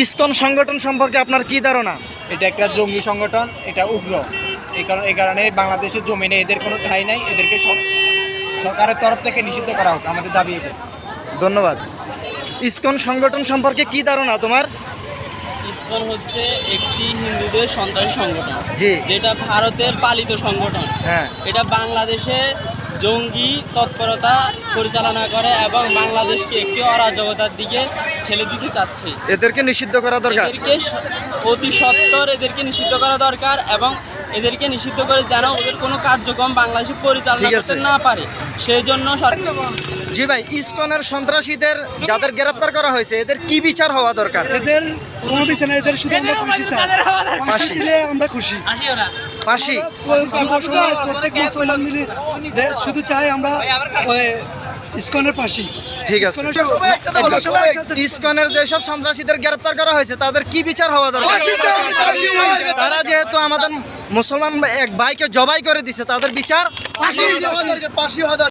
ISKCON সংগঠন সম্পর্কে আপনার কি ধারণা? এটা একটা জঙ্গি সংগঠন, এটা উগ্র। এই কারণে বাংলাদেশের জমিনে এদের কোনো ঠাঁই নাই। এদেরকে সরকারের তরফ থেকে নিষিদ্ধ করা হোক, আমাদের দাবি এটা। ধন্যবাদ। ইসকন সংগঠন সম্পর্কে কি ধারণা তোমার? ইসকন হচ্ছে একটি হিন্দুদের সন্ত্রাসী সংগঠন, জি। যেটা ভারতের পালিত সংগঠন। হ্যাঁ। এটা বাংলাদেশে জঙ্গি তৎপরতা পরিচালনা করে এবং বাংলাদেশকে একটি অরাজকতার দিকে ঠেলে দিতে চাচ্ছে। এদেরকে নিষিদ্ধ করা দরকার। এদেরকে অতি সত্বর এদেরকে নিষিদ্ধ করা দরকার এবং এদেরকে নিষিদ্ধ করে যেন ওদের কোনো কার্যক্রম বাংলাদেশে পরিচালনা ঠিক আছে। করতে না পারে, সেই জন্য জি ভাই, ইসকনের সন্ত্রাসীদের যাদের গ্রেপ্তার করা হয়েছে এদের কি বিচার হওয়া দরকার? এদের কোনো বিচার নেই, এদের শুধু আমরা খুশি চাই। ফাঁসি দিলে আমরা খুশি। ফাঁসি। যুব সমাজ প্রত্যেক মুসলমান মিলে শুধু চাই আমরা ওই ইসকনের ফাঁসি। ঠিক আছে। ইসকনের যেসব সন্ত্রাসীদের গ্রেপ্তার করা হয়েছে তাদের কি বিচার হওয়া দরকার? তারা যেহেতু আমাদের মুসলমান এক ভাইকে জবাই করে দিছে, তাদের বিচার